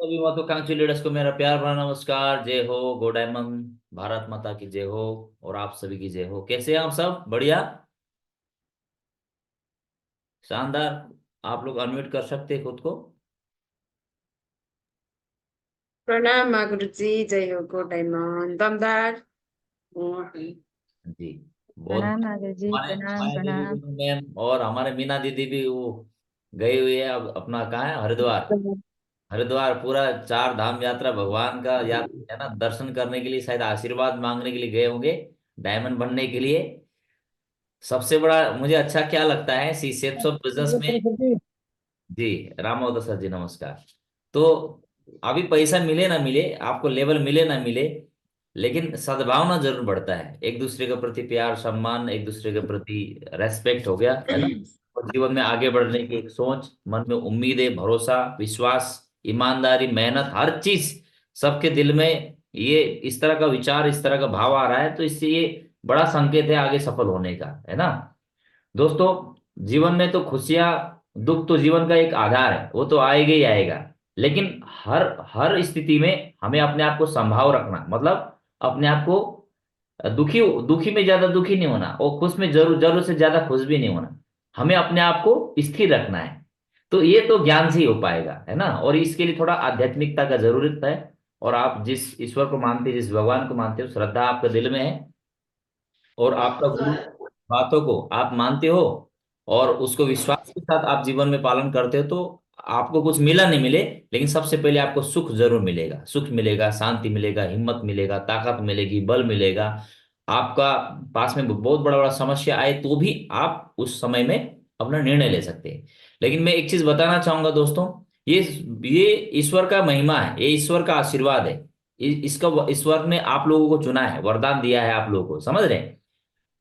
सभी महत्वाकांक्षी लीडर्स को मेरा प्यार भरा नमस्कार। जय हो, गो डायमंड, भारत माता की जय हो। और आप सभी की जय हो। कैसे हैं आप सब? बढ़िया, शानदार। आप लोग अनम्यूट कर सकते हैं खुद को। प्रणाम माँ गुरु जी। जय हो गो डायमंड दमदार। जी, बहुत। प्रणाम नागर जी, हमारे प्रणाम माया देवी प्रणाम। गुरु मैम और हमारे मीना दीदी भी वो गई हुई है। अब अपना कहाँ है? हरिद्वार। हरिद्वार पूरा 4 धाम यात्रा भगवान का यात्रा है ना, दर्शन करने के लिए, शायद आशीर्वाद मांगने के लिए गए होंगे, डायमंड बनने के लिए। सबसे बड़ा मुझे अच्छा क्या लगता है, सी सेप्स ऑफ बिजनेस में। जी, राम सर जी नमस्कार। तो अभी पैसा मिले ना मिले, आपको लेवल मिले ना मिले, लेकिन सद्भावना जरूर बढ़ता है। एक दूसरे के प्रति प्यार सम्मान, एक दूसरे के प्रति रेस्पेक्ट हो गया है ना। और जीवन में आगे बढ़ने की एक सोच, मन में उम्मीदें, भरोसा, विश्वास, ईमानदारी, मेहनत, हर चीज सबके दिल में ये इस तरह का विचार, इस तरह का भाव आ रहा है, तो इससे ये बड़ा संकेत है आगे सफल होने का, है ना। दोस्तों, जीवन में तो खुशियां, दुख तो जीवन का एक आधार है, वो तो आएगा ही आएगा। लेकिन हर हर स्थिति में हमें अपने आप को संभाव रखना, मतलब अपने आप को दुखी दुखी में ज्यादा दुखी नहीं होना और खुश में जरूर जरूर से ज्यादा खुश भी नहीं होना। हमें अपने आप को स्थिर रखना है। तो ये तो ज्ञान से ही हो पाएगा, है ना। और इसके लिए थोड़ा आध्यात्मिकता का जरूरत है। और आप जिस ईश्वर को मानते हैं, जिस भगवान को मानते हो, श्रद्धा आपके दिल में है, और आपका गुरु बातों को आप मानते हो, और उसको विश्वास के साथ आप जीवन में पालन करते हो, तो आपको कुछ मिला नहीं मिले, लेकिन सबसे पहले आपको सुख जरूर मिलेगा। सुख मिलेगा, शांति मिलेगा, हिम्मत मिलेगा, ताकत मिलेगी, बल मिलेगा। आपका पास में बहुत बड़ा बड़ा समस्या आए तो भी आप उस समय में अपना निर्णय ले सकते हैं। लेकिन मैं एक चीज बताना चाहूंगा दोस्तों, ये ये ईश्वर का महिमा है, ये ईश्वर का आशीर्वाद है। इसका ईश्वर ने आप लोगों को चुना है, वरदान दिया है आप लोगों को, समझ रहे हैं।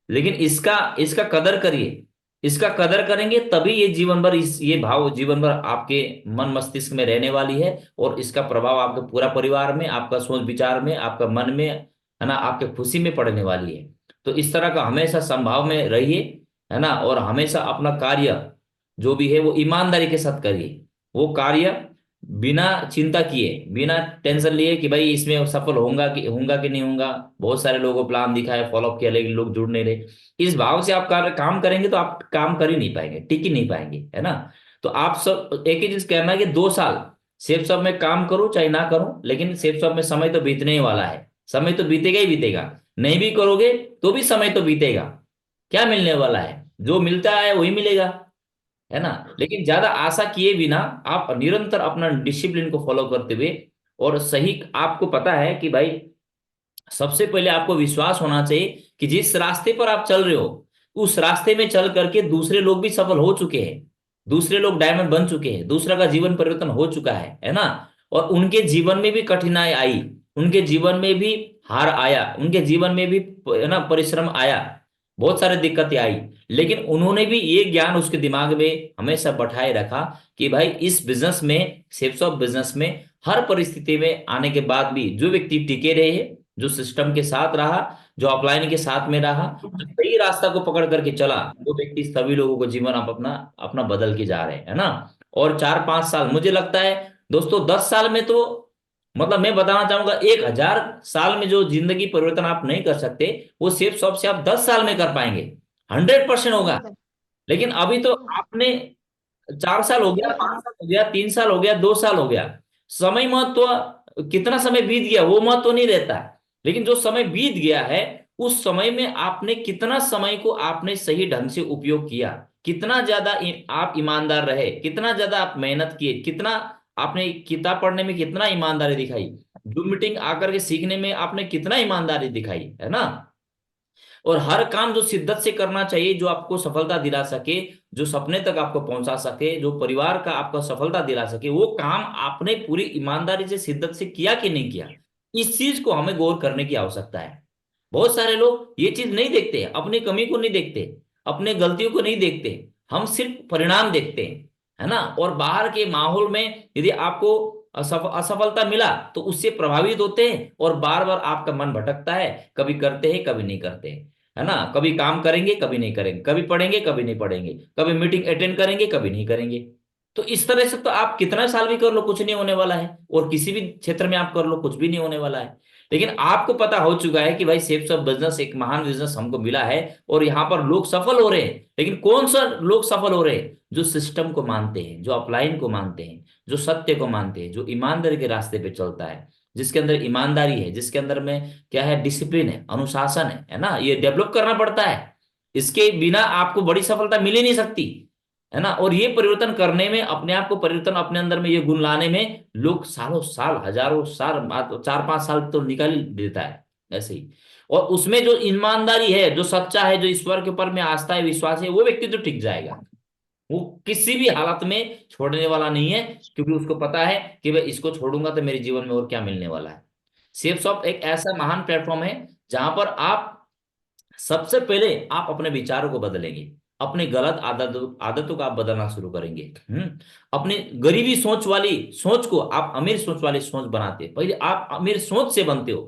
लेकिन इसका इसका कदर करिए। इसका कदर करेंगे तभी ये जीवन भर, इस ये भाव जीवन भर आपके मन मस्तिष्क में रहने वाली है। और इसका प्रभाव आपके पूरा परिवार में, आपका सोच विचार में, आपका मन में, है ना, आपके खुशी में पड़ने वाली है। तो इस तरह का हमेशा संभाव में रहिए, है ना। और हमेशा अपना कार्य जो भी है वो ईमानदारी के साथ करिए। वो कार्य बिना चिंता किए, बिना टेंशन लिए कि भाई इसमें सफल होऊंगा कि नहीं होऊंगा। बहुत सारे लोगों को प्लान दिखाए, फॉलोअप किया, लेकिन लोग जुड़ नहीं रहे। इस भाव से आप काम करेंगे तो आप काम कर ही नहीं पाएंगे, टिक ही नहीं पाएंगे, है ना। तो आप सब एक ही चीज कहना है कि 2 साल सेफ शॉप में काम करूं चाहे ना करूं, लेकिन सेफ शॉप में समय तो बीतने ही वाला है। समय तो बीतेगा ही बीतेगा। नहीं भी करोगे तो भी समय तो बीतेगा। क्या मिलने वाला है? जो मिलता है वही मिलेगा, है ना। लेकिन ज्यादा आशा किए बिना आप निरंतर अपना डिसिप्लिन को फॉलो करते हुए, और सही, आपको पता है कि भाई सबसे पहले आपको विश्वास होना चाहिए कि जिस रास्ते पर आप चल रहे हो, उस रास्ते में चल करके दूसरे लोग भी सफल हो चुके हैं। दूसरे लोग डायमंड बन चुके हैं, दूसरा का जीवन परिवर्तन हो चुका है ना। और उनके जीवन में भी कठिनाई आई, उनके जीवन में भी हार आया, उनके जीवन में भी, है ना, परिश्रम आया, बहुत सारी दिक्कतें आई। लेकिन उन्होंने भी ये ज्ञान उसके दिमाग में हमेशा बैठाए रखा कि भाई इस बिजनेस में, सेल्स ऑफ बिजनेस में, हर परिस्थिति में आने के बाद भी जो व्यक्ति टिके रहे, जो सिस्टम के साथ रहा, जो अपलाइन के साथ में रहा, जो सही रास्ता को पकड़ करके चला, वो व्यक्ति सभी लोगों को जीवन आप अपना अपना बदल के जा रहे हैं, है ना। और 4-5 साल, मुझे लगता है दोस्तों, 10 साल में तो, मतलब मैं बताना चाहूंगा, 1000 साल में जो जिंदगी परिवर्तन आप नहीं कर सकते, वो सेफ शॉप से आप 10 साल में कर पाएंगे। 100% होगा। लेकिन अभी तो आपने 4 साल हो गया, 5 साल हो गया, 3 साल हो गया, 2 साल हो गया। समय महत्व, कितना समय बीत गया वो महत्व नहीं रहता। लेकिन जो समय बीत गया है, उस समय में आपने कितना समय को आपने सही ढंग से उपयोग किया, कितना ज्यादा आप ईमानदार रहे, कितना ज्यादा आप मेहनत किए, कितना आपने किताब पढ़ने में कितना ईमानदारी दिखाई, जूम मीटिंग आकर के सीखने में आपने कितना ईमानदारी दिखाई, है ना। और हर काम जो शिद्दत से करना चाहिए, जो आपको सफलता दिला सके, जो सपने तक आपको पहुंचा सके, जो परिवार का आपको सफलता दिला सके, वो काम आपने पूरी ईमानदारी से, शिद्दत से किया कि नहीं किया। इस चीज को हमें गौर करने की आवश्यकता है। बहुत सारे लोग ये चीज नहीं देखते, अपनी कमी को नहीं देखते, अपने गलतियों को नहीं देखते। हम सिर्फ परिणाम देखते हैं, है ना। और बाहर के माहौल में यदि आपको असफलता मिला तो उससे प्रभावित होते हैं, और बार बार आपका मन भटकता है। कभी करते हैं, कभी नहीं करते हैं, है ना। कभी काम करेंगे, कभी नहीं करेंगे, कभी पढ़ेंगे, कभी नहीं पढ़ेंगे, कभी मीटिंग अटेंड करेंगे, कभी नहीं करेंगे। तो इस तरह से तो आप कितना साल भी कर लो कुछ नहीं होने वाला है, और किसी भी क्षेत्र में आप कर लो कुछ भी नहीं होने वाला है। लेकिन आपको पता हो चुका है कि भाई सेफ्स ऑफ बिजनेस एक महान बिजनेस हमको मिला है, और यहाँ पर लोग सफल हो रहे हैं। लेकिन कौन सा लोग सफल हो रहे हैं? जो सिस्टम को मानते हैं, जो अपलाइन को मानते हैं, जो सत्य को मानते हैं, जो ईमानदारी के रास्ते पे चलता है, जिसके अंदर ईमानदारी है, जिसके अंदर में क्या है, डिसिप्लिन है, अनुशासन है ना, ये डेवलप करना पड़ता है। इसके बिना आपको बड़ी सफलता मिल ही नहीं सकती, है ना। और ये परिवर्तन करने में, अपने आप को परिवर्तन, अपने अंदर में ये गुण लाने में लोग सालों साल, हजारों साल, 4-5 साल तो निकाल ही देता है ऐसे ही। और उसमें जो ईमानदारी है, जो सच्चा है, जो ईश्वर के ऊपर में आस्था है, विश्वास है, वो व्यक्ति तो टिक जाएगा। वो किसी भी हालत में छोड़ने वाला नहीं है, क्योंकि उसको पता है कि भाई इसको छोड़ूंगा तो मेरे जीवन में और क्या मिलने वाला है। सेफ शॉप एक ऐसा महान प्लेटफॉर्म है जहां पर आप सबसे पहले आप अपने विचारों को बदलेंगे, अपने गलत आदतों आदतों को आप बदलना शुरू करेंगे। अपनी गरीबी सोच वाली सोच को आप अमीर सोच वाली सोच बनाते हैं। पहले आप अमीर सोच से बनते हो,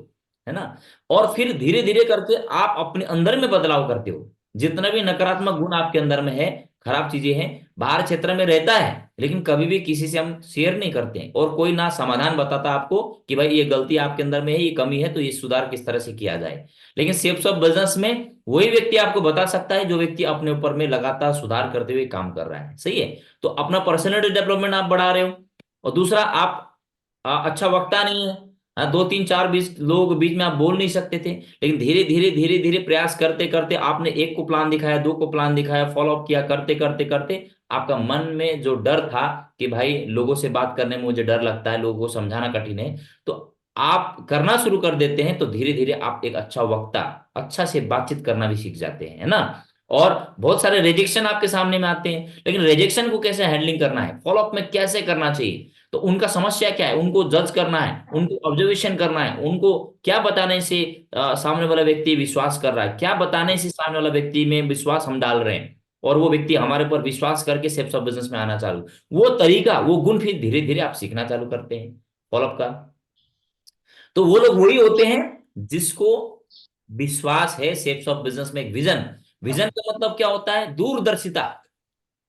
है ना। और फिर धीरे धीरे करके आप अपने अंदर में बदलाव करते हो। जितना भी नकारात्मक गुण आपके अंदर में है, खराब चीजें हैं, बाहर क्षेत्र में रहता है, लेकिन कभी भी किसी से हम शेयर नहीं करते हैं, और कोई ना समाधान बताता आपको कि भाई ये गलती आपके अंदर में है, ये कमी है, तो ये सुधार किस तरह से किया जाए। लेकिन सेफ्स ऑफ बिजनेस में वही व्यक्ति आपको बता सकता है जो व्यक्ति अपने ऊपर में लगातार सुधार करते हुए काम कर रहा है। सही है। तो अपना पर्सनैलिटी डेवलपमेंट आप बढ़ा रहे हो। और दूसरा, आप अच्छा वक्ता नहीं है। हाँ, 2 3 4 20 लोग बीच में आप बोल नहीं सकते थे, लेकिन धीरे धीरे धीरे धीरे प्रयास करते करते आपने एक को प्लान दिखाया, दो को प्लान दिखाया, फॉलो अप किया, करते करते करते आपका मन में जो डर था कि भाई लोगों से बात करने में मुझे डर लगता है, लोगों को समझाना कठिन है, तो आप करना शुरू कर देते हैं, तो धीरे धीरे आप एक अच्छा वक्ता, अच्छा से बातचीत करना भी सीख जाते हैं, है ना। और बहुत सारे रिजेक्शन आपके सामने में आते हैं, लेकिन रिजेक्शन को कैसे हैंडलिंग करना है, फॉलो अप में कैसे करना चाहिए, तो उनका समस्या क्या है, उनको जज करना है, उनको ऑब्जर्वेशन करना है, उनको क्या बताने से सामने वाला व्यक्ति विश्वास कर रहा है, क्या बताने से सामने वाला व्यक्ति में विश्वास हम डाल रहे हैं, और वो व्यक्ति हमारे पर विश्वास करके सेल्फ ऑफ बिजनेस में आना चालू, वो तरीका, वो गुण फिर धीरे धीरे आप सीखना चालू करते हैं फॉलोअप का। तो वो लोग वही होते हैं जिसको विश्वास है सेल्फ ऑफ बिजनेस में एक विजन। विजन का मतलब क्या होता है? दूरदर्शिता।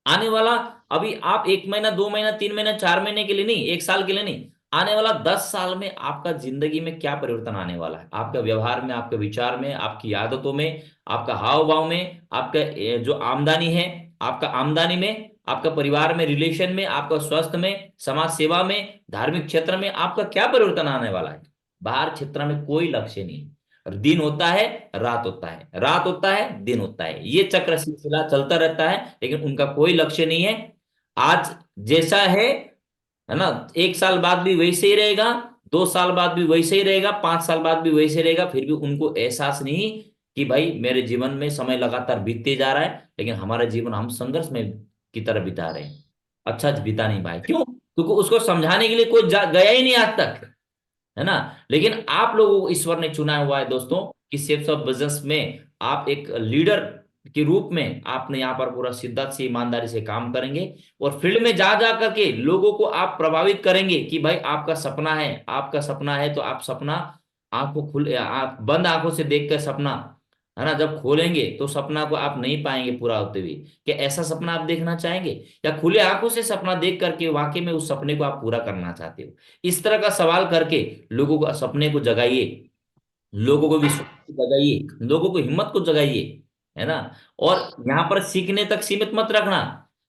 आने वाला, अभी आप 1 महीना, 2 महीना, 3 महीना, 4 महीने के लिए नहीं, 1 साल के लिए नहीं, आने वाला 10 साल में आपका जिंदगी में क्या परिवर्तन आने वाला है, आपके व्यवहार में, आपके विचार में, आपकी आदतों में, आपका हाव भाव में, आपका जो आमदनी है, आपका आमदनी में, आपका परिवार में, रिलेशन में, आपका स्वास्थ्य में, समाज सेवा में, धार्मिक क्षेत्र में आपका क्या परिवर्तन आने वाला है। बाहर क्षेत्र में कोई लक्ष्य नहीं। और दिन होता है, रात होता है, रात होता है, दिन होता है, ये चक्र सिलसिला चलता रहता है, लेकिन उनका कोई लक्ष्य नहीं है। आज जैसा है ना, 1 साल बाद भी वैसे ही रहेगा, 2 साल बाद भी वैसे ही रहेगा, 5 साल बाद भी वैसे रहेगा, फिर भी उनको एहसास नहीं कि भाई मेरे जीवन में समय लगातार बीतते जा रहा है, लेकिन हमारा जीवन हम संघर्ष में की तरह बिता रहे हैं, अच्छा बिता नहीं पाए। क्यों? क्योंकि उसको समझाने के लिए कोई गया ही नहीं आज तक, है ना। लेकिन आप लोगों को ईश्वर ने चुना हुआ है दोस्तों, कि सेल्स ऑफ बिजनेस में आप एक लीडर के रूप में आपने यहाँ पर पूरा शिद्दत से, ईमानदारी से काम करेंगे, और फील्ड में जा जा करके लोगों को आप प्रभावित करेंगे कि भाई आपका सपना है, आपका सपना है, तो आप सपना आंखों खुल आप बंद आंखों से देख कर सपना, है ना, जब खोलेंगे तो सपना को आप नहीं पाएंगे पूरा होते हुए। क्या ऐसा सपना आप देखना चाहेंगे, या खुले आंखों से सपना देख करके वाकई में उस सपने को आप पूरा करना चाहते हो? इस तरह का सवाल करके लोगों को सपने को जगाइए, लोगों को विश्वास को जगाइए, लोगों को हिम्मत को जगाइए, है ना। और यहाँ पर सीखने तक सीमित मत रखना।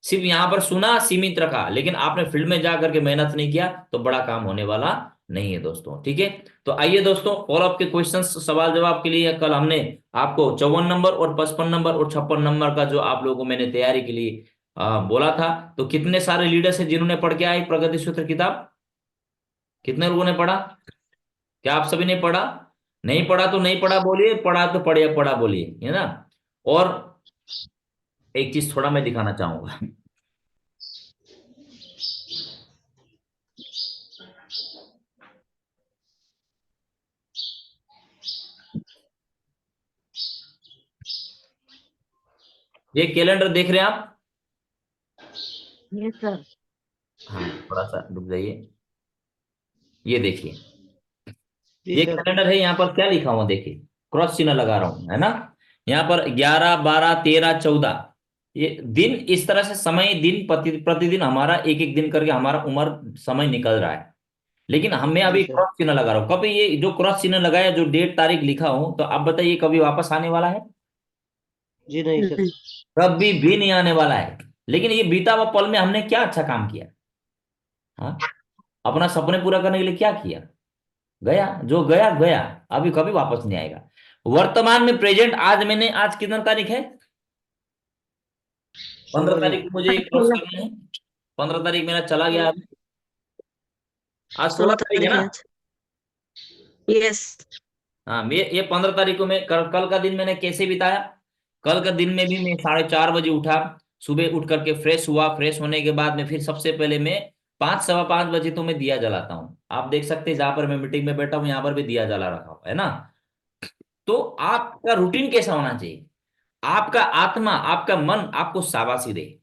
सिर्फ यहाँ पर सुना, सीमित रखा, लेकिन आपने फील्ड में जा करके मेहनत नहीं किया, तो बड़ा काम होने वाला नहीं है दोस्तों। ठीक है। तो आइए दोस्तों, फॉलोअप के क्वेश्चंस, सवाल जवाब के लिए कल हमने आपको 54 नंबर और 55 नंबर और 56 नंबर का जो आप लोगों को मैंने तैयारी के लिए बोला था, तो कितने सारे लीडर्स हैं जिन्होंने पढ़ के आए प्रगति सूत्र किताब? कितने लोगों ने पढ़ा? क्या आप सभी ने पढ़ा? नहीं पढ़ा तो नहीं पढ़ा बोलिए, पढ़ा तो पढ़िया पढ़ा बोलिए, है ना। और एक चीज थोड़ा मैं दिखाना चाहूंगा। ये कैलेंडर देख रहे हैं आप? Yes sir. हाँ, थोड़ा सा रुक जाइए, ये देखिए, जी ये सर। कैलेंडर है। यहाँ पर क्या लिखा हुआ देखिए, क्रॉस चिन्ह लगा रहा हूं, है ना। यहाँ पर 11 12 13 14, ये दिन इस तरह से समय, दिन प्रतिदिन हमारा एक एक दिन करके हमारा उम्र समय निकल रहा है। लेकिन हमें जी अभी सर। क्रॉस चिन्ह लगा रहा हूं, कभी ये जो क्रॉस चिन्ह लगाया, जो डेट तारीख लिखा हूं, तो आप बताइए कभी वापस आने वाला है? जी नहीं सर। नहीं। कभी भी नहीं आने वाला है। लेकिन ये बीता हुआ पल में हमने क्या अच्छा काम किया? हाँ, अपना सपने पूरा करने के लिए क्या किया? गया, जो गया गया, अभी कभी वापस नहीं आएगा। वर्तमान में प्रेजेंट, आज मैंने, आज कितना तारीख है? 15 16 जी। तारीख को मुझे क्रॉस करना है। 15 तारीख मेरा चला गया अभी। आज 16 16 तारीख है तारीख ना? है आज। यस। हाँ, ये 15 तारीख को मैं कल का दिन मैंने कैसे बिताया? कल का दिन में भी मैं 4:30 बजे उठा। सुबह उठ करके फ्रेश हुआ। फ्रेश होने के बाद में फिर सबसे पहले मैं 5 सवा 5 बजे तो मैं दिया जलाता हूँ। आप देख सकते हैं जहां पर मैं मीटिंग में बैठा हूँ, यहाँ पर भी दिया जला रखा हुआ है ना। तो आपका रूटीन कैसा होना चाहिए? आपका आत्मा, आपका मन आपको शाबाशी दे।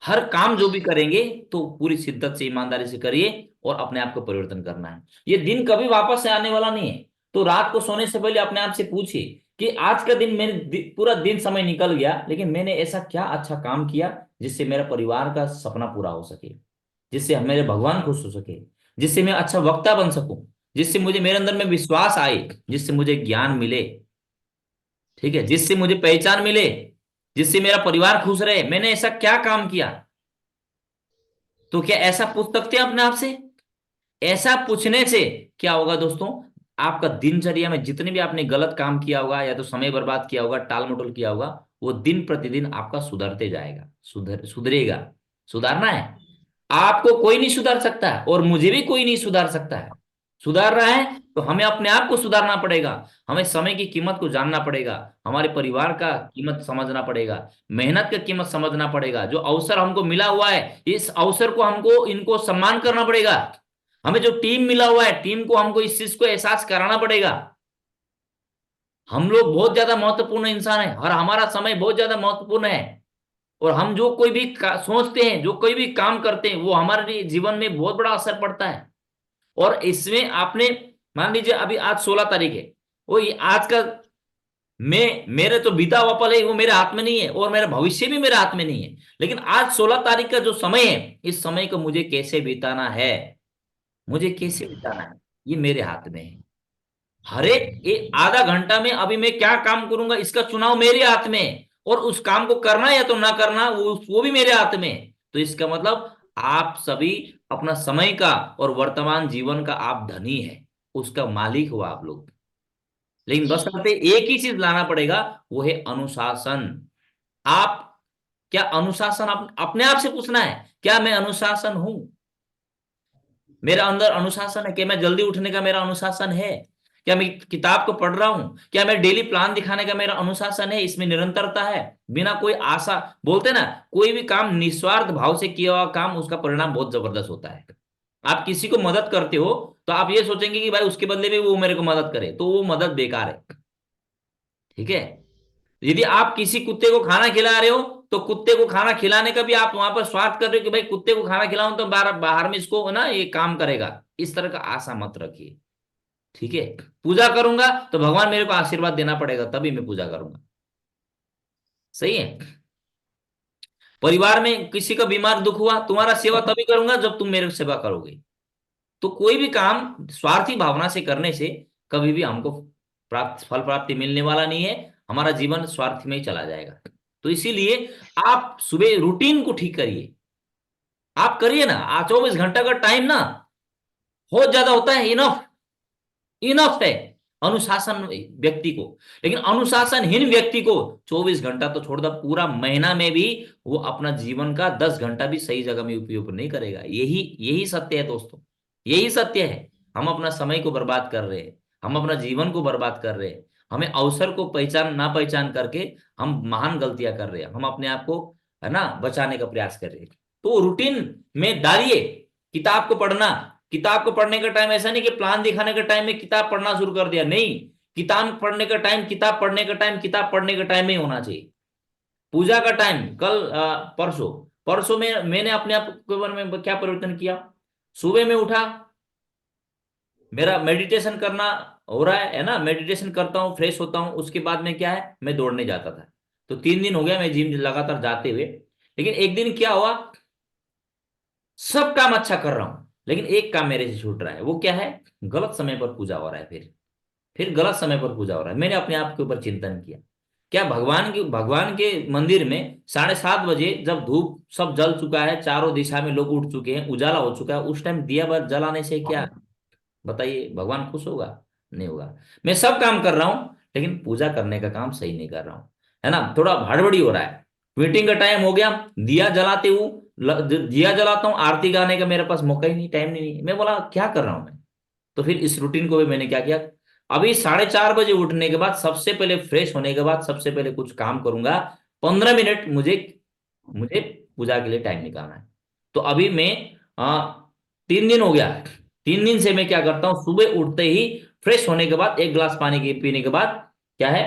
हर काम जो भी करेंगे तो पूरी शिद्दत से, ईमानदारी से करिए, और अपने आप को परिवर्तन करना है। ये दिन कभी वापस से आने वाला नहीं है। तो रात को सोने से पहले अपने आप से पूछिए कि आज का दिन, पूरा दिन समय निकल गया, लेकिन मैंने ऐसा क्या अच्छा काम किया जिससे मेरा परिवार का सपना पूरा हो सके, जिससे मेरे भगवान खुश हो सके, जिससे मैं अच्छा वक्ता बन सकूं, जिससे मुझे, मेरे अंदर में विश्वास आए, जिससे मुझे ज्ञान मिले, ठीक है, जिससे मुझे पहचान मिले, जिससे मेरा परिवार खुश रहे। मैंने ऐसा क्या काम किया? तो क्या ऐसा पूछ सकते हैं अपने आप से? ऐसा पूछने से क्या होगा दोस्तों? आपका दिनचर्या में जितने भी आपने गलत काम किया होगा, या तो समय बर्बाद किया होगा, टाल मटोल किया होगा, वो दिन प्रतिदिन आपका सुधरते जाएगा, सुधरेगा। सुधारना है। आपको कोई नहीं सुधार सकता है, और मुझे भी कोई नहीं सुधार सकता है। सुधार रहा है तो हमें अपने आप को सुधारना पड़ेगा। हमें समय की कीमत को जानना पड़ेगा। हमारे परिवार का कीमत समझना पड़ेगा। मेहनत का कीमत समझना पड़ेगा। जो अवसर हमको मिला हुआ है, इस अवसर को हमको, इनको सम्मान करना पड़ेगा। हमें जो टीम मिला हुआ है, टीम को हमको इस चीज को एहसास कराना पड़ेगा। हम लोग बहुत ज्यादा महत्वपूर्ण इंसान है, और हमारा समय बहुत ज्यादा महत्वपूर्ण है। और हम जो कोई भी सोचते हैं, जो कोई भी काम करते हैं, वो हमारे लिए जीवन में बहुत बड़ा असर पड़ता है। और इसमें आपने, मान लीजिए अभी आज 16 तारीख है, वो ये आज का, मैं, मेरे तो बीता हुआ पल है वो मेरे हाथ में नहीं है, और मेरा भविष्य भी मेरे हाथ में नहीं है। लेकिन आज 16 तारीख का जो समय है, इस समय को मुझे कैसे बिताना है, मुझे कैसे बिताना है, ये मेरे हाथ में है। हर एक आधा घंटा में अभी मैं क्या काम करूंगा, इसका चुनाव मेरे हाथ में है। और उस काम को करना या तो ना करना, वो भी मेरे हाथ में है। तो इसका मतलब आप सभी अपना समय का और वर्तमान जीवन का आप धनी है, उसका मालिक हो आप लोग। लेकिन बस करते एक ही चीज लाना पड़ेगा, वो है अनुशासन। आप, क्या अनुशासन, आप अपने आप से पूछना है, क्या मैं अनुशासन हूं? मेरा अंदर अनुशासन है? क्या मैं जल्दी उठने का मेरा अनुशासन है? क्या मैं किताब को पढ़ रहा हूं? क्या मैं डेली प्लान दिखाने का मेरा अनुशासन है? इसमें निरंतरता है, बिना कोई आशा। बोलते ना, कोई भी काम निस्वार्थ भाव से किया हुआ काम, उसका परिणाम बहुत जबरदस्त होता है। आप किसी को मदद करते हो तो आप ये सोचेंगे कि भाई उसके बदले में वो मेरे को मदद करे, तो वो मदद बेकार है। ठीक है। यदि आप किसी कुत्ते को खाना खिला रहे हो, तो कुत्ते को खाना खिलाने का भी आप वहां पर स्वार्थ कर रहे हो कि भाई कुत्ते को खाना खिलाऊं तो बाहर बाहर में इसको ना ये काम करेगा। इस तरह का आशा मत रखिए। ठीक है। पूजा करूंगा तो भगवान मेरे को आशीर्वाद देना पड़ेगा, तभी मैं पूजा करूंगा। सही है। परिवार में किसी का बीमार दुख हुआ, तुम्हारा सेवा तभी करूंगा जब तुम मेरे सेवा करोगे। तो कोई भी काम स्वार्थी भावना से करने से कभी भी हमको फल प्राप्ति मिलने वाला नहीं है। हमारा जीवन स्वार्थ में ही चला जाएगा। तो इसीलिए आप सुबह रूटीन को ठीक करिए। आप करिए ना, 24 घंटा का टाइम ना बहुत ज्यादा होता है, इनफ, इनफ है अनुशासन व्यक्ति को। लेकिन अनुशासनहीन व्यक्ति को 24 घंटा तो छोड़ दो, पूरा महीना में भी वो अपना जीवन का 10 घंटा भी सही जगह में उपयोग नहीं करेगा। यही यही सत्य है दोस्तों। यही सत्य है। हम अपना समय को बर्बाद कर रहे हैं। हम अपना जीवन को बर्बाद कर रहे हैं। हमें अवसर को पहचान ना पहचान करके हम महान गलतियां कर रहे हैं। हम अपने आप को, है ना, बचाने का प्रयास कर रहे हैं। तो रूटीन में डालिए। किताब को पढ़ना, किताब को पढ़ने का टाइम ऐसा नहीं कि प्लान दिखाने का टाइम में किताब पढ़ना शुरू कर दिया, नहीं। किताब पढ़ने का टाइम, किताब पढ़ने का टाइम, किताब पढ़ने का टाइम में ही होना चाहिए। पूजा का टाइम कल, परसों, परसों में मैंने अपने आप के बारे में क्या परिवर्तन किया? सुबह में उठा, मेरा मेडिटेशन करना हो रहा है ना, मेडिटेशन करता हूँ, फ्रेश होता हूँ, उसके बाद में क्या है, मैं दौड़ने जाता था। तो 3 दिन हो गया मैं जिम लगातार जाते हुए। लेकिन एक दिन क्या हुआ, सब काम अच्छा कर रहा हूं लेकिन एक काम मेरे से छूट रहा है। वो क्या है, गलत समय पर पूजा हो रहा है। फिर गलत समय पर पूजा हो रहा है। मैंने अपने आप के ऊपर चिंतन किया, क्या भगवान के मंदिर में 7:30 बजे जब धूप सब जल चुका है, चारों दिशा में लोग उठ चुके हैं, उजाला हो चुका है, उस टाइम दिया भर जलाने से क्या, बताइए, भगवान खुश होगा? नहीं होगा। मैं सब काम कर रहा हूं लेकिन पूजा करने का काम सही नहीं कर रहा हूं, है ना, थोड़ा हड़बड़ी हो रहा है। मीटिंग का टाइम हो गया, दिया जलाते हूँ, दिया जलाता हूँ, आरती गाने का मेरे पास मौका ही नहीं, टाइम नहीं। मैं बोला क्या कर रहा हूं मैं? तो फिर इस रूटीन को भी मैंने क्या किया, अभी 4:30 बजे उठने के बाद सबसे पहले फ्रेश होने के बाद सबसे पहले कुछ काम करूंगा, 15 मिनट मुझे मुझे पूजा के लिए टाइम निकालना है। तो अभी मैं 3 दिन हो गया, 3 दिन से मैं क्या करता हूँ, सुबह उठते ही फ्रेश होने के बाद 1 गिलास पानी के पीने के बाद क्या है,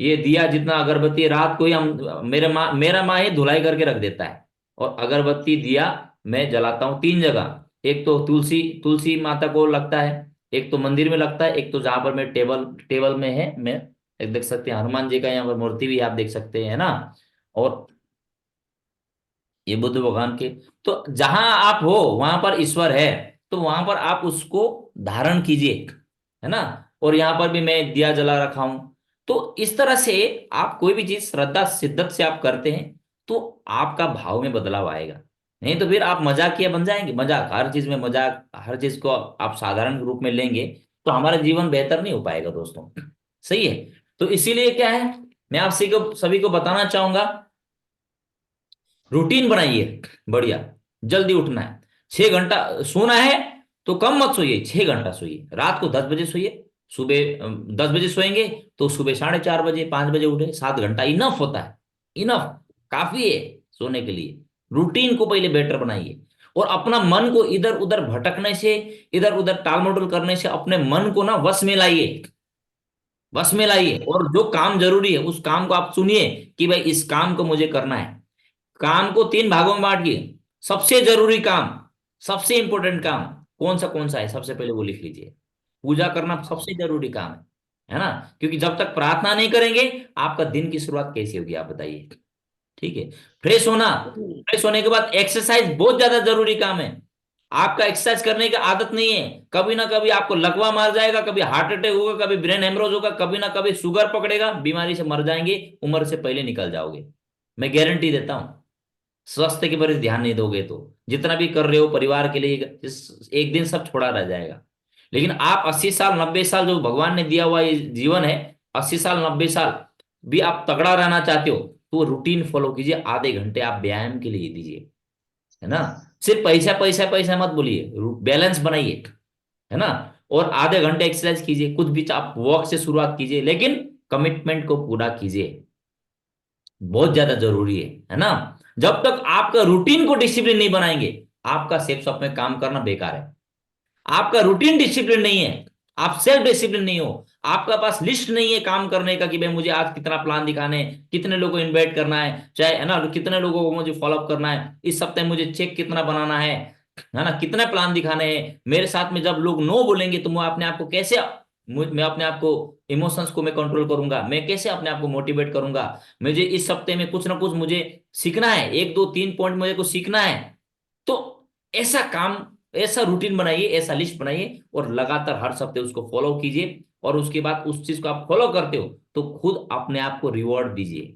ये दिया जितना अगरबत्ती रात को ही हम मेरा माँ ही धुलाई करके रख देता है। और अगरबत्ती दिया मैं जलाता हूँ 3 जगह। एक तो तुलसी तुलसी माता को लगता है, एक तो मंदिर में लगता है, एक तो जहां पर मैं टेबल टेबल में है, मैं एक देख सकते हैं हनुमान जी का यहाँ पर मूर्ति भी आप देख सकते हैं ना। और ये बुद्ध भगवान के, तो जहां आप हो वहां पर ईश्वर है, तो वहां पर आप उसको धारण कीजिए, है ना। और यहाँ पर भी मैं दिया जला रखा हूं। तो इस तरह से आप कोई भी चीज श्रद्धा शिद्दत से आप करते हैं तो आपका भाव में बदलाव आएगा। नहीं तो फिर आप मजाकिया बन जाएंगे, मजाक हर चीज में, मजाक हर चीज को आप साधारण रूप में लेंगे तो हमारा जीवन बेहतर नहीं हो पाएगा दोस्तों। सही है। तो इसीलिए क्या है, मैं आप सभी को बताना चाहूंगा, रूटीन बनाइए बढ़िया। जल्दी उठना है, 6 घंटा सोना है तो कम मत सोइए, 6 घंटा सोइए। रात को 10 बजे सोइए, सुबह 10 बजे सोएंगे तो सुबह 4:30 बजे 5 बजे उठे, 7 घंटा इनफ होता है, इनफ काफी है सोने के लिए। रूटीन को पहले बेटर बनाइए और अपना मन को इधर उधर भटकने से, इधर उधर टाल मटोल करने से अपने मन को ना वश में लाइए, वश में लाइए। और जो काम जरूरी है उस काम को आप सुनिए कि भाई इस काम को मुझे करना है। काम को 3 भागों में बांटिए। सबसे जरूरी काम, सबसे इंपॉर्टेंट काम कौन सा है, सबसे पहले वो लिख लीजिए। पूजा करना सबसे जरूरी काम है ना। क्योंकि जब तक प्रार्थना नहीं करेंगे आपका दिन की शुरुआत कैसी होगी आप बताइए। ठीक है। फ्रेश होना, फ्रेश होने के बाद एक्सरसाइज बहुत ज्यादा जरूरी काम है। आपका एक्सरसाइज करने की आदत नहीं है, कभी ना कभी आपको लकवा मार जाएगा, कभी हार्ट अटैक होगा, कभी ब्रेन हेमरोज होगा, कभी ना कभी शुगर पकड़ेगा, बीमारी से मर जाएंगे, उम्र से पहले निकल जाओगे। मैं गारंटी देता हूं। स्वास्थ्य के पर ध्यान नहीं दोगे तो जितना भी कर रहे हो परिवार के लिए, एक दिन सब छोड़ा रह जाएगा। लेकिन आप 80 साल 90 साल जो भगवान ने दिया हुआ ये जीवन है, 80 साल 90 साल भी आप तगड़ा रहना चाहते हो तो रूटीन फॉलो कीजिए। आधे घंटे आप व्यायाम के लिए दीजिए, है ना। सिर्फ पैसा पैसा पैसा मत बोलिए, बैलेंस बनाइए, है ना। और आधे घंटे एक्सरसाइज कीजिए, कुछ भी आप वॉक से शुरुआत कीजिए लेकिन कमिटमेंट को पूरा कीजिए, बहुत ज्यादा जरूरी है ना। जब तक आपका रूटीन को डिसिप्लिन नहीं बनाएंगे आपका सेल्फ शॉप में काम करना बेकार है। आपका रूटीन डिसिप्लिन नहीं है, आप सेल्फ डिसिप्लिन नहीं हो, आपका पास लिस्ट नहीं है काम करने का कि भाई मुझे आज कितना प्लान दिखाने हैं, कितने लोगों को इनवाइट करना है, चाहे है ना, कितने लोगों को मुझे फॉलोअप करना है, इस सप्ताह मुझे चेक कितना बनाना है ना, कितने प्लान दिखाने हैं। मेरे साथ में जब लोग नो बोलेंगे तो मैं अपने आप को कैसे, मैं अपने आप को इमोशंस को मैं कंट्रोल करूंगा, मैं कैसे अपने आप को मोटिवेट करूंगा। मुझे इस सप्ते में कुछ ना कुछ मुझे सीखना है, 1 2 3 पॉइंट मुझे कुछ सीखना है। तो ऐसा काम, ऐसा रूटीन बनाइए, ऐसा लिस्ट बनाइए और लगातार हर सप्ते उसको फॉलो कीजिए। और उसके बाद उस चीज को आप फॉलो करते हो तो खुद अपने आप को रिवॉर्ड दीजिए।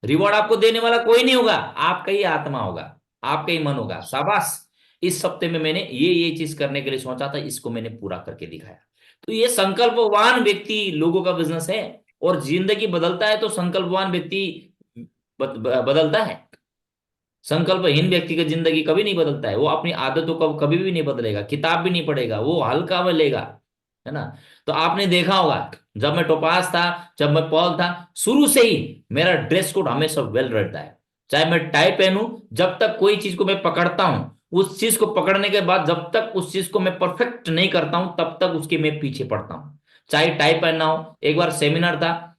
रिवॉर्ड आपको देने वाला कोई नहीं होगा, आपका ही आत्मा होगा, आपका ही मन होगा। शाबाश, इस सप्ते में मैंने ये चीज करने के लिए सोचा था, इसको मैंने पूरा करके दिखाया। तो ये संकल्पवान व्यक्ति लोगों का बिजनेस है। और जिंदगी बदलता है तो संकल्पवान व्यक्ति बदलता है। संकल्पहीन व्यक्ति की जिंदगी कभी नहीं बदलता है, वो अपनी आदतों को कभी भी नहीं बदलेगा, किताब भी नहीं पढ़ेगा, वो हल्का में लेगा, है ना। तो आपने देखा होगा जब मैं टोपास था, जब मैं पॉल था, शुरू से ही मेरा ड्रेस कोड हमेशा वेल रहता है। चाहे मैं टाई पहनूं, जब तक कोई चीज को मैं पकड़ता हूं, उस चीज को पकड़ने के बाद जब तक उस चीज को मैं परफेक्ट नहीं करता हूं तब तक उसके मैं पीछे पड़ता हूं। चाहे टाई पहनना हो, एक बार सेमिनार था,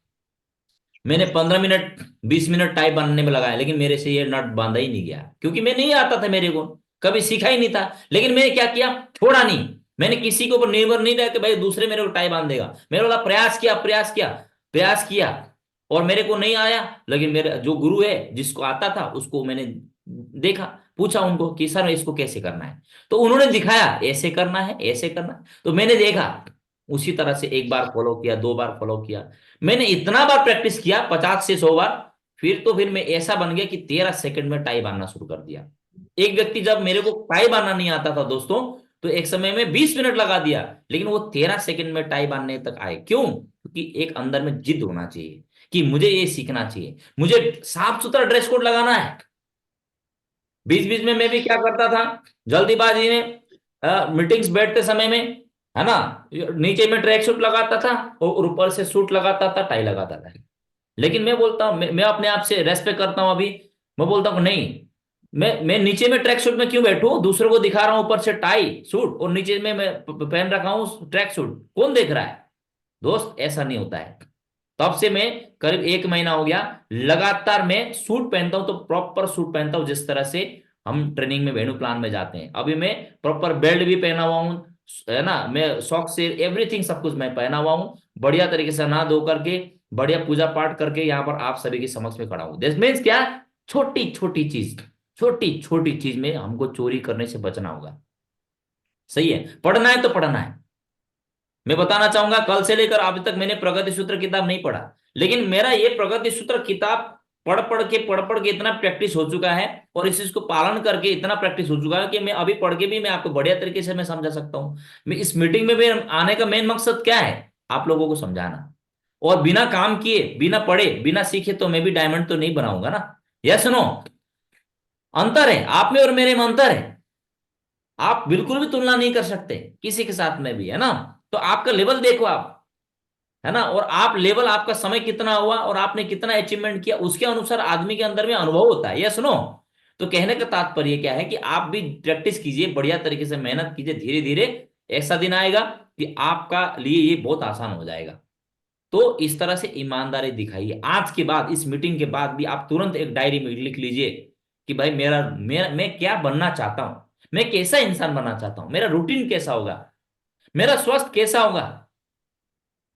मैंने 15 मिनट 20 मिनट टाई बांधने में लगाया लेकिन मेरे से ये नट बांधा ही नहीं गया, क्योंकि मैं नहीं आता था, मेरे को कभी सीखा ही नहीं था। लेकिन मैंने क्या किया, छोड़ा नहीं। मैंने किसी के ऊपर निर्भर नहीं रहा कि भाई दूसरे मेरे को टाई बांध देगा, मैंने बोला प्रयास किया प्रयास किया प्रयास किया। और मेरे को नहीं आया, लेकिन मेरा जो गुरु है जिसको आता था उसको मैंने देखा, पूछा उनको कि सर इसको कैसे करना है, तो उन्होंने दिखाया ऐसे करना है, ऐसे करना है, तो मैंने देखा, उसी तरह से एक बार फॉलो किया, 2 बार फॉलो किया, मैंने इतना बार प्रैक्टिस किया, 50 से 100 बार, फिर मैं ऐसा बन गया कि 13 सेकंड में टाई बांधना शुरू कर दिया। एक व्यक्ति, जब मेरे को टाई बांधना नहीं आता था दोस्तों, तो एक समय में 20 मिनट लगा दिया, लेकिन वो 13 सेकंड में टाई बांधने तक आए। क्यों? क्योंकि एक अंदर में जिद होना चाहिए कि मुझे ये सीखना चाहिए, मुझे साफ सुथरा ड्रेस कोड लगाना है। बीच बीच में मैं भी क्या करता था, जल्दीबाजी में मीटिंग्स बैठते समय में, है ना, नीचे में ट्रैक सूट लगाता था और ऊपर से सूट लगाता था, टाई लगाता था। लेकिन मैं बोलता हूँ, मैं अपने आप से रेस्पेक्ट करता हूँ अभी, मैं बोलता हूँ नहीं, मैं नीचे में ट्रैक सूट में क्यों बैठूं, दूसरों को दिखा रहा हूं ऊपर से टाई सूट और नीचे में मैं पहन रखा हूं ट्रैक सूट, कौन देख रहा है? दोस्त, ऐसा नहीं होता है। तब से मैं करीब 1 महीना हो गया लगातार मैं सूट पहनता हूं, तो प्रॉपर सूट पहनता हूं, जिस तरह से हम ट्रेनिंग में वेणु प्लान में जाते हैं। अभी मैं प्रॉपर बेल्ट भी पहना हुआ हूं, है ना, मैं सॉक्स से एवरीथिंग सब कुछ मैं पहना हुआ हूं, बढ़िया तरीके से नहा धो करके, बढ़िया पूजा पाठ करके यहाँ पर आप सभी के समक्ष में खड़ा हूं। दिस मीन्स क्या? छोटी छोटी चीज, छोटी छोटी चीज में हमको चोरी करने से बचना होगा। सही है, पढ़ना है तो पढ़ना है। मैं बताना चाहूंगा, कल से लेकर अभी तक मैंने प्रगति सूत्र किताब नहीं पढ़ा, लेकिन मेरा ये प्रगति सूत्र किताब पढ़ पढ़ के इतना प्रैक्टिस हो चुका है, और इस चीज को पालन करके इतना प्रैक्टिस हो चुका है कि मैं अभी पढ़ के भी मैं आपको बढ़िया तरीके से मैं समझा सकता हूँ। मैं इस मीटिंग में भी आने का मेन मकसद क्या है? आप लोगों को समझाना। और बिना काम किए, बिना पढ़े, बिना सीखे तो मैं भी डायमंड तो नहीं बनाऊंगा ना। Yes no? अंतर है, आप में और मेरे में अंतर है। आप बिल्कुल भी तुलना नहीं कर सकते किसी के साथ में भी, है ना। तो आपका लेवल देखो आप, है ना, और आप लेवल, आपका समय कितना हुआ और आपने कितना अचीवमेंट किया, उसके अनुसार आदमी के अंदर में अनुभव होता है। ये सुनो, तो कहने का तात्पर्य क्या है कि आप भी प्रैक्टिस कीजिए, बढ़िया तरीके से मेहनत कीजिए, धीरे धीरे ऐसा दिन आएगा कि आपका लिए ये बहुत आसान हो जाएगा। तो इस तरह से ईमानदारी दिखाइए। आज के बाद, इस मीटिंग के बाद भी आप तुरंत एक डायरी में लिख लीजिए कि भाई मेरा मेरा मैं क्या बनना चाहता हूं, मैं कैसा इंसान बनना चाहता हूं, मेरा रूटीन कैसा होगा, मेरा स्वास्थ्य कैसा होगा,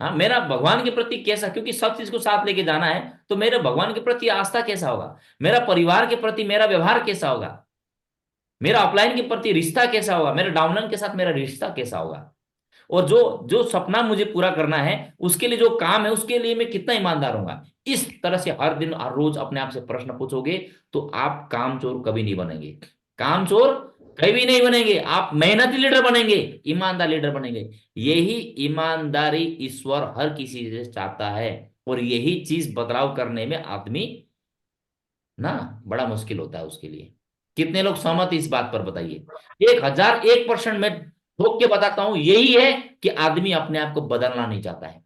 हाँ, मेरा भगवान के प्रति कैसा, क्योंकि सब चीज को साथ लेके जाना है, तो मेरे भगवान के प्रति आस्था कैसा होगा, मेरा परिवार के प्रति मेरा व्यवहार कैसा होगा, मेरा अपलाइन के प्रति रिश्ता कैसा होगा, मेरे डाउनलाइन के साथ मेरा रिश्ता कैसा होगा, और जो जो सपना मुझे पूरा करना है, उसके लिए जो काम है, उसके लिए मैं कितना ईमानदार हूंगा। इस तरह से हर दिन, हर रोज अपने आप से प्रश्न पूछोगे, तो आप कामचोर कभी नहीं बनेंगे। कामचोर कभी नहीं बनेंगे, आप मेहनती लीडर बनेंगे, ईमानदार लीडर बनेंगे। यही ईमानदारी ईश्वर हर किसी से चाहता है, और यही चीज बदलाव करने में आदमी ना बड़ा मुश्किल होता है उसके लिए। कितने लोग सहमत इस बात पर बताइए? 1001% में ठोक के बताता हूं, यही है कि आदमी अपने आप को बदलना नहीं चाहता है,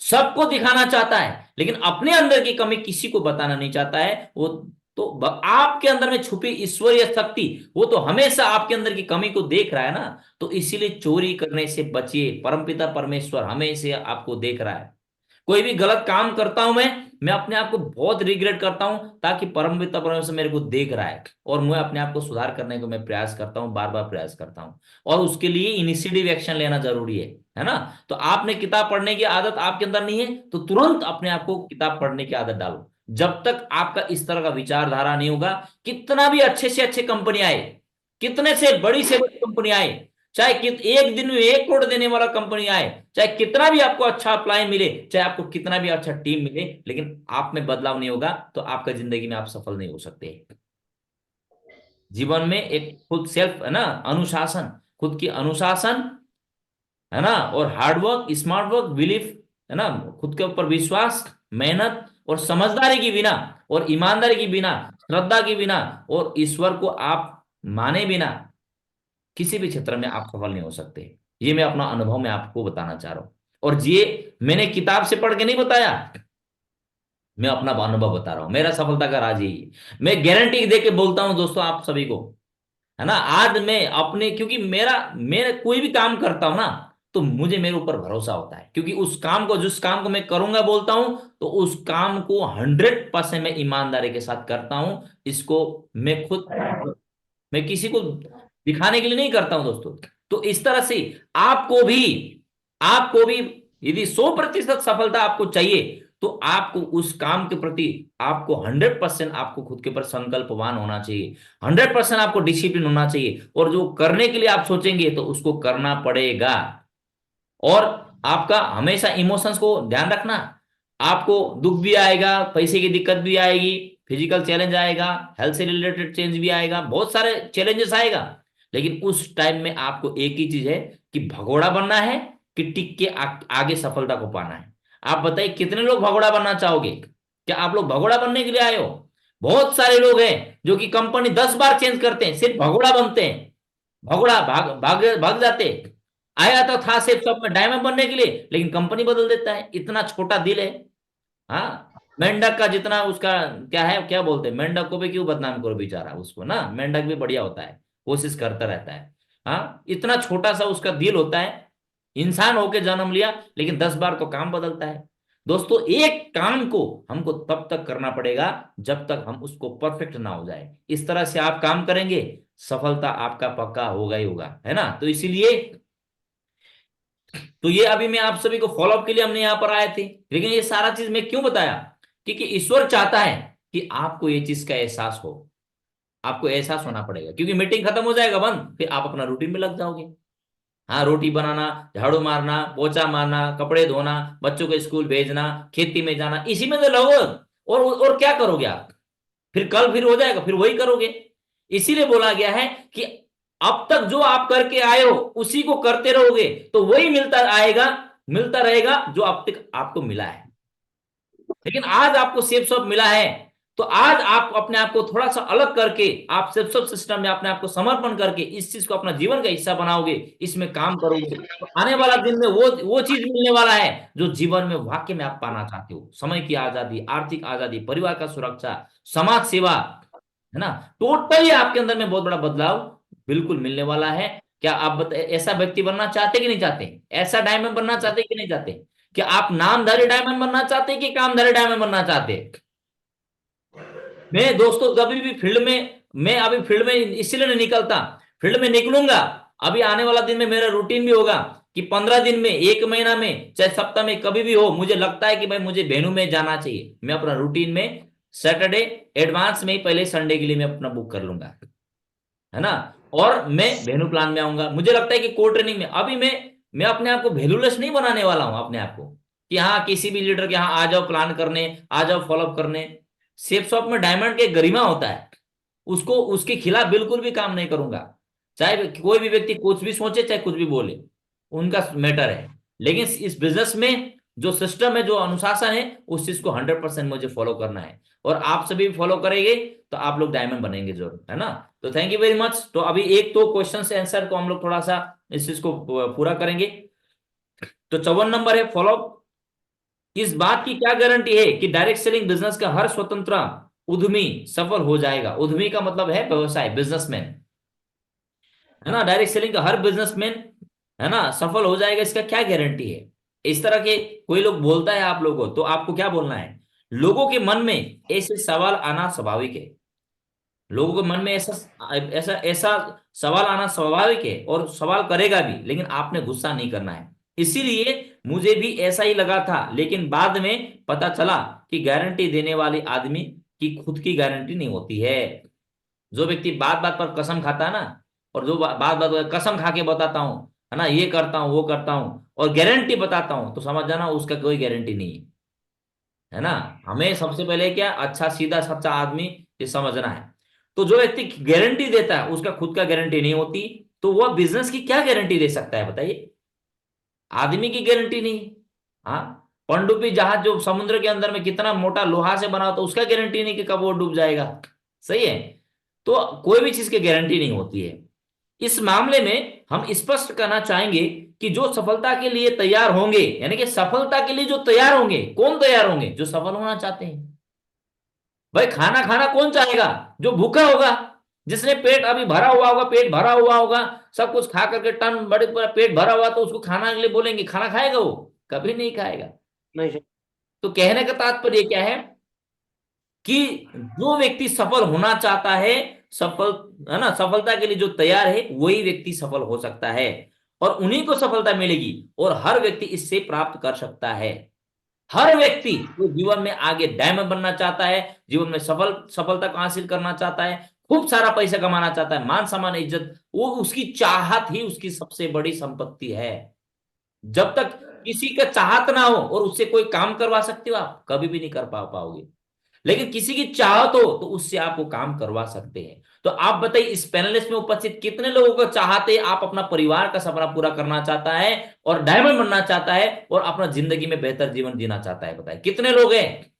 सबको दिखाना चाहता है, लेकिन अपने अंदर की कमी किसी को बताना नहीं चाहता है। वो तो आपके अंदर में छुपी ईश्वरीय शक्ति, वो तो हमेशा आपके अंदर की कमी को देख रहा है ना। तो इसीलिए चोरी करने से बचिए, परमपिता परमेश्वर हमेशा आपको देख रहा है। कोई भी गलत काम करता हूं मैं अपने आप को बहुत रिग्रेट करता हूं, ताकि परमपिता परमेश्वर मेरे को देख रहा है, और मैं अपने आप को सुधार करने को मैं प्रयास करता हूं, बार बार प्रयास करता हूं। और उसके लिए इनिशिएटिव एक्शन लेना जरूरी है ना। तो आपने किताब पढ़ने की आदत आपके अंदर नहीं है, तो तुरंत अपने आप को किताब पढ़ने की आदत डालो। जब तक आपका इस तरह का विचारधारा नहीं होगा, कितना भी अच्छे से अच्छे कंपनी आए, कितने से बड़ी कंपनी आए, चाहे एक दिन में 1 करोड़ देने वाला कंपनी आए, चाहे कितना भी आपको अच्छा अप्लाई मिले, चाहे आपको कितना भी अच्छा टीम मिले, लेकिन आप में बदलाव नहीं होगा, तो आपका जिंदगी में आप सफल नहीं हो सकते। जीवन में एक खुद सेल्फ, है ना, अनुशासन, खुद की अनुशासन, है ना, और हार्डवर्क, स्मार्ट वर्क, बिलीफ, है ना, खुद के ऊपर विश्वास, मेहनत और समझदारी की बिना, और ईमानदारी की बिना, श्रद्धा की बिना, और ईश्वर को आप माने बिना, किसी भी क्षेत्र में आप सफल नहीं हो सकते। ये मैं अपना अनुभव में आपको बताना चाह रहा हूं, और ये मैंने किताब से पढ़ के नहीं बताया, मैं अपना अनुभव बता रहा हूं। मेरा सफलता का राज यही है, मैं गारंटी दे के बोलता हूं दोस्तों आप सभी को, है ना। आज मैं अपने, क्योंकि मेरा कोई भी काम करता हूं ना, तो मुझे मेरे ऊपर भरोसा होता है, क्योंकि उस काम को, जिस काम को मैं करूंगा बोलता हूं, तो उस काम को 100% मैं ईमानदारी के साथ करता हूं। इसको मैं खुद, मैं किसी को दिखाने के लिए नहीं करता हूं दोस्तों। तो इस तरह से आपको भी यदि 100% सफलता आपको चाहिए, तो आपको उस काम के प्रति आपको 100% आपको खुद के ऊपर संकल्पवान होना चाहिए, 100% आपको डिसिप्लिन होना चाहिए, और जो करने के लिए आप सोचेंगे तो उसको करना पड़ेगा। और आपका हमेशा इमोशंस को ध्यान रखना, आपको दुख भी आएगा, पैसे की दिक्कत भी आएगी, फिजिकल चैलेंज आएगा, हेल्थ से रिलेटेड चेंज भी आएगा, बहुत सारे चैलेंजेस आएगा, लेकिन उस टाइम में आपको एक ही चीज है कि भगोड़ा बनना है कि टिक के आगे सफलता को पाना है। आप बताइए कितने लोग भगोड़ा बनना चाहोगे? क्या आप लोग भगोड़ा बनने के लिए आए हो? बहुत सारे लोग हैं जो कि कंपनी 10 बार चेंज करते हैं, सिर्फ भगोड़ा बनते हैं, भगोड़ा भाग भाग भाग जाते हैं। आया तो था सिर्फ सब में डायमंड बनने के लिए, लेकिन कंपनी बदल देता है, इतना छोटा दिल है। हाँ, मेंढक का जितना उसका क्या है, क्या बोलते हैं, मेंढक को भी क्यों बदनाम करो बेचारा उसको ना, मेंढक भी बढ़िया होता है, कोशिश करता रहता है। हाँ, इतना छोटा सा उसका दिल होता है, इंसान होके जन्म लिया, लेकिन 10 बार तो काम बदलता है। दोस्तों, एक काम को हमको तब तक करना पड़ेगा जब तक हम उसको परफेक्ट ना हो जाए। इस तरह से आप काम करेंगे, सफलता आपका पक्का होगा ही होगा, है ना। तो इसीलिए तो ये अभी मैं आप सभी को फॉलोअप के लिए हमने यहां पर आए थे, लेकिन ये सारा चीज मैं क्यों बताया, क्योंकि ईश्वर चाहता है कि आपको ये चीज का एहसास हो, आपको एहसास होना पड़ेगा, क्योंकि मीटिंग खत्म हो जाएगा बंद, फिर आप अपना रूटीन में लग जाओगे। हाँ, रोटी बनाना, झाड़ू मारना, पोछा मारना, कपड़े धोना, बच्चों को स्कूल भेजना, खेती में जाना, इसी में तो लगो। और क्या करोगे आप? फिर कल फिर हो जाएगा, फिर वही करोगे। इसीलिए बोला गया है कि अब तक जो आप करके आए हो उसी को करते रहोगे तो वही मिलता आएगा, मिलता रहेगा जो अब तक आपको मिला है। लेकिन आज आपको सेफ सब मिला है, तो आज आप अपने आप को थोड़ा सा अलग करके, आप सेफ सब सिस्टम में अपने आप को समर्पण करके इस चीज को अपना जीवन का हिस्सा बनाओगे, इसमें काम करोगे, तो आने वाला दिन में वो चीज मिलने वाला है जो जीवन में वाकई में आप पाना चाहते हो। समय की आजादी, आर्थिक आजादी, परिवार का सुरक्षा, समाज सेवा, है ना। टोटली आपके अंदर में बहुत बड़ा बदलाव बिल्कुल मिलने वाला है। क्या आप ऐसा व्यक्ति बनना चाहते कि नहीं चाहते? ऐसा डायमंड बनना चाहते कि नहीं चाहते? क्या आप नामधारी डायमंड बनना चाहते कि कामधारी डायमंड बनना चाहते? मैं दोस्तों कभी भी फील्ड में, मैं अभी फील्ड में इसलिए नहीं निकलता, फील्ड में निकलूंगा। अभी आने वाला दिन में मेरा रूटीन भी होगा कि 15 दिन में, 1 महीना में, चाहे सप्ताह में, कभी भी हो, मुझे लगता है कि भाई मुझे वेन्यू में जाना चाहिए, मैं अपना रूटीन में सैटरडे एडवांस में ही पहले संडे के लिए मैं अपना बुक कर लूंगा, है ना। और मैं वेन्यू प्लान में आऊंगा। मुझे लगता है कि कोर ट्रेनिंग में अभी मैं अपने आप को वैल्यूलेस नहीं बनाने वाला हूं अपने आप को, कि हाँ किसी भी लीडर के यहाँ आ जाओ प्लान करने, आ जाओ फॉलोअप करने। सेफ शॉप में डायमंड के गरिमा होता है, उसको उसके खिलाफ बिल्कुल भी काम नहीं करूंगा, चाहे कोई भी व्यक्ति कुछ भी सोचे, चाहे कुछ भी बोले, उनका मैटर है। लेकिन इस बिजनेस में जो सिस्टम है, जो अनुशासन है, उस चीज को 100% मुझे फॉलो करना है, और आप सभी फॉलो करेंगे तो आप लोग डायमंड बनेंगे जरूर, है ना। तो थैंक यू वेरी मच। तो अभी एक तो क्वेश्चन से आंसर को हम लोग थोड़ा सा इस चीज को पूरा करेंगे। तो 54 नंबर है, फॉलो इस बात की क्या गारंटी है कि डायरेक्ट सेलिंग बिजनेस का हर स्वतंत्र उद्यमी सफल हो जाएगा? उद्यमी का मतलब है व्यवसाय, बिजनेसमैन, है ना। डायरेक्ट सेलिंग का हर बिजनेसमैन, है ना, सफल हो जाएगा, इसका क्या गारंटी है? इस तरह के कोई लोग बोलता है आप लोगों को, तो आपको क्या बोलना है? लोगों के मन में ऐसे सवाल आना स्वाभाविक है, लोगों के मन में ऐसा ऐसा ऐसा सवाल आना स्वाभाविक है, और सवाल करेगा भी, लेकिन आपने गुस्सा नहीं करना है। इसीलिए मुझे भी ऐसा ही लगा था, लेकिन बाद में पता चला कि गारंटी देने वाले आदमी की खुद की गारंटी नहीं होती है। जो व्यक्ति बात बात पर कसम खाता है ना, और जो बात बात पर कसम खा के बताता हूँ, है ना, ये करता हूँ वो करता हूँ, और गारंटी बताता हूँ, तो समझ जाना उसका कोई गारंटी नहीं है, है ना। हमें सबसे पहले क्या, अच्छा सीधा सच्चा आदमी ये समझना है। तो जो व्यक्ति गारंटी देता है उसका खुद का गारंटी नहीं होती, तो वह बिजनेस की क्या गारंटी दे सकता है बताइए? आदमी की गारंटी नहीं। हाँ, पनडुब्बी जहाज जो समुद्र के अंदर में कितना मोटा लोहा से बना होता है, उसका गारंटी नहीं कि कब वो डूब जाएगा। सही है। तो कोई भी चीज की गारंटी नहीं होती है। इस मामले में हम स्पष्ट करना चाहेंगे कि जो सफलता के लिए तैयार होंगे, यानी कि सफलता के लिए जो तैयार होंगे, कौन तैयार होंगे? जो सफल होना चाहते हैं। भाई खाना खाना कौन चाहेगा? जो भूखा होगा, जिसने पेट अभी भरा हुआ होगा, पेट भरा हुआ होगा, सब कुछ खा करके टन बड़े पूरा पेट भरा हुआ, तो उसको खाना के लिए बोलेंगे, खाना खाएगा? वो कभी नहीं खाएगा। नहीं सर। तो कहने का तात्पर्य क्या है कि जो व्यक्ति सफल होना चाहता है, सफल, है ना, सफलता के लिए जो तैयार है, वही व्यक्ति सफल हो सकता है, और उन्हीं को सफलता मिलेगी, और हर व्यक्ति इससे प्राप्त कर सकता है। हर व्यक्ति जो जीवन में आगे डायमंड बनना चाहता है, जीवन में सफलता को हासिल करना चाहता है, खूब सारा पैसा कमाना चाहता है, मान सम्मान इज्जत, वो उसकी चाहत ही उसकी सबसे बड़ी संपत्ति है। जब तक किसी का चाहत ना हो और उससे कोई काम करवा सकते हो आप, कभी भी नहीं कर पाओगे। लेकिन किसी की चाहत हो तो उससे आप वो काम करवा सकते हैं। तो आप बताइए, इस पैनलिस्ट में उपस्थित कितने लोगों को चाहते आप अपना परिवार का सपना पूरा करना चाहता है और डायमंड बनना चाहता है और अपना जिंदगी में बेहतर जीवन जीना चाहता है? बताइए कितने लोग हैं?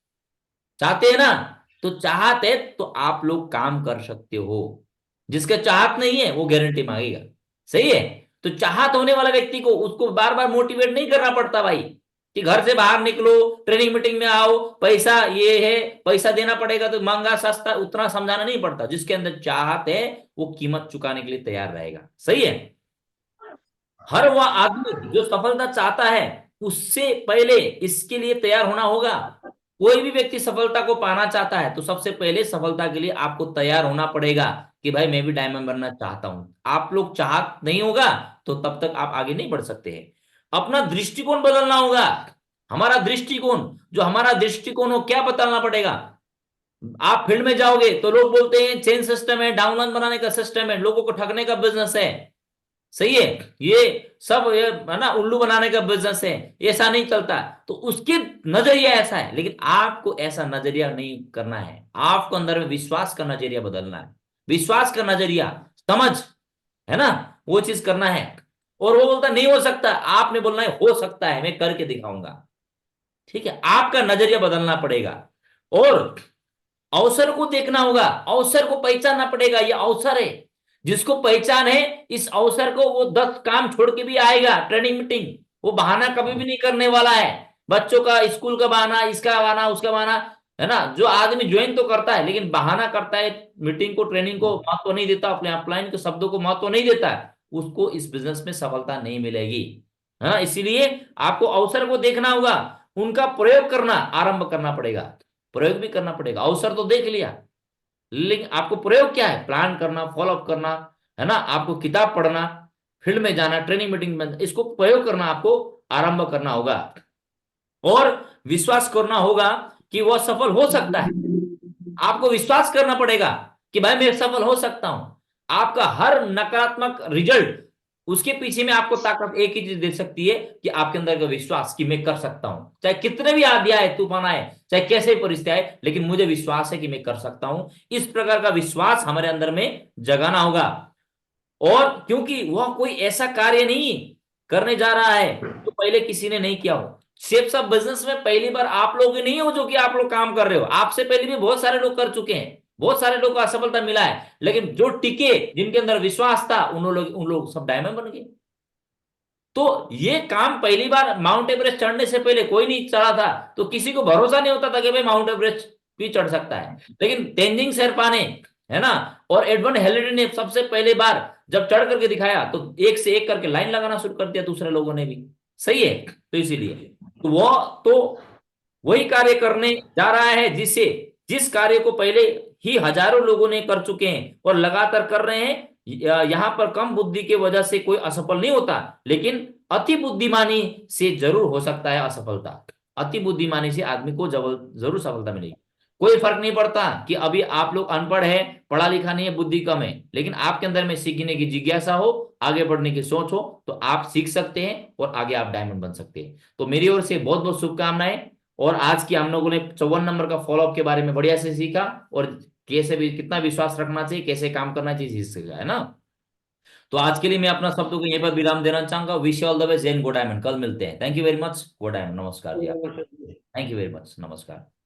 चाहते हैं ना? तो चाहते तो आप लोग काम कर सकते हो। जिसके चाहत नहीं है वो गारंटी मांगेगा। सही है? तो चाहत होने वाला व्यक्ति को उसको बार बार मोटिवेट नहीं करना पड़ता भाई, कि घर से बाहर निकलो, ट्रेनिंग मीटिंग में आओ, पैसा ये है, पैसा देना पड़ेगा तो महंगा सस्ता, उतना समझाना नहीं पड़ता। जिसके अंदर चाहत है वो कीमत चुकाने के लिए तैयार रहेगा। सही है? हर वह आदमी जो सफलता चाहता है उससे पहले इसके लिए तैयार होना होगा। कोई भी व्यक्ति सफलता को पाना चाहता है तो सबसे पहले सफलता के लिए आपको तैयार होना पड़ेगा कि भाई मैं भी डायमंड बनना चाहता हूं। आप लोग चाहत नहीं होगा तो तब तक आप आगे नहीं बढ़ सकते हैं। अपना दृष्टिकोण बदलना होगा। हमारा दृष्टिकोण, जो हमारा दृष्टिकोण हो, क्या बदलना पड़ेगा? आप फील्ड में जाओगे तो लोग बोलते हैं चेन सिस्टम है, डाउनलाइन बनाने का सिस्टम है, लोगों को ठगने का बिजनेस है। सही है? ये सब ये है ना, उल्लू बनाने का बिजनेस है, ऐसा नहीं चलता। तो उसके नजरिया ऐसा है, लेकिन आपको ऐसा नजरिया नहीं करना है। आपको अंदर में विश्वास का नजरिया बदलना है। विश्वास का नजरिया, समझ, है ना, वो चीज करना है। और वो बोलता नहीं हो सकता, आपने बोलना है हो सकता है, मैं करके दिखाऊंगा। ठीक है? आपका नजरिया बदलना पड़ेगा। और अवसर को देखना होगा, अवसर को पहचानना पड़ेगा। ये अवसर है, जिसको पहचान है इस अवसर को, वो 10 काम छोड़ के भी आएगा ट्रेनिंग मीटिंग। वो बहाना कभी भी नहीं करने वाला है। बच्चों का स्कूल का बहाना, इसका बहाना, उसका बहाना, है ना। जो आदमी ज्वाइन तो करता है लेकिन बहाना करता है, मीटिंग को, ट्रेनिंग को महत्व नहीं देता, अपने अपलाइन के शब्दों को महत्व नहीं देता है, उसको इस बिजनेस में सफलता नहीं मिलेगी। है ना? इसीलिए आपको अवसर को देखना होगा, उनका प्रयोग करना आरंभ करना पड़ेगा। प्रयोग भी करना पड़ेगा। अवसर तो देख लिया, लेकिन आपको प्रयोग क्या है? प्लान करना, फॉलोअप करना, है ना, आपको किताब पढ़ना, फील्ड में जाना, ट्रेनिंग मीटिंग में, इसको प्रयोग करना आपको आरंभ करना होगा। और विश्वास करना होगा कि वह सफल हो सकता है। आपको विश्वास करना पड़ेगा कि भाई मैं सफल हो सकता हूं। आपका हर नकारात्मक रिजल्ट, उसके पीछे में आपको ताकत एक ही चीज दे सकती है कि आपके अंदर का विश्वास कि मैं कर सकता हूं। चाहे कितने भी आंधियां आए, तूफान आए, चाहे कैसे भी परिस्थिति आए, लेकिन मुझे विश्वास है कि मैं कर सकता हूं। इस प्रकार का विश्वास हमारे अंदर में जगाना होगा। और क्योंकि वह कोई ऐसा कार्य नहीं करने जा रहा है जो पहले किसी ने नहीं किया हो। शेप्स ऑफ बिजनेस में पहली बार आप लोग ही नहीं हो जो कि आप लोग काम कर रहे हो, आपसे पहले भी बहुत सारे लोग कर चुके हैं, बहुत सारे लोग को असफलता मिला है, लेकिन जो टिके, जिनके अंदर विश्वास था, उन लोग सब डायमंड बन गए। तो ये काम पहली बार माउंट एवरेस्ट चढ़ने से पहले कोई नहीं चढ़ा था, तो किसी को भरोसा नहीं होता था कि भाई माउंट एवरेस्ट भी चढ़ सकता है। लेकिन तेंजिंग शेरपा ने, है ना, और एडमंड हेलेडी ने सबसे पहले बार जब चढ़ करके दिखाया तो एक से एक करके लाइन लगाना शुरू कर दिया दूसरे लोगों ने भी। सही है? तो इसीलिए तो वो तो वही कार्य करने जा रहा है जिसे, जिस कार्य को पहले ही हजारों लोगों ने कर चुके हैं और लगातार कर रहे हैं। यहाँ पर कम बुद्धि की वजह से कोई असफल नहीं होता, लेकिन अति बुद्धिमानी से जरूर हो सकता है असफलता। अति बुद्धिमानी से आदमी को जरूर सफलता मिलेगी। कोई फर्क नहीं पड़ता कि अभी आप लोग अनपढ़ है, पढ़ा लिखा नहीं है, बुद्धि कम है, लेकिन आपके अंदर में सीखने की जिज्ञासा हो, आगे बढ़ने की सोच हो, तो आप सीख सकते हैं और आगे आप डायमंड बन सकते हैं। तो मेरी ओर से बहुत बहुत शुभकामनाएं। और आज की हम लोगों ने 54 नंबर का फॉलोअप के बारे में बढ़िया से सीखा, और कैसे भी कितना विश्वास रखना चाहिए, कैसे काम करना चाहिए, सीखा, है ना। तो आज के लिए मैं अपना शब्दों को यहीं पर विराम देना चाहूंगा। Wish all the best and good diamond. कल मिलते हैं। Thank you very much. Good diamond. नमस्कार जी आप। Thank you very much. नमस्कार।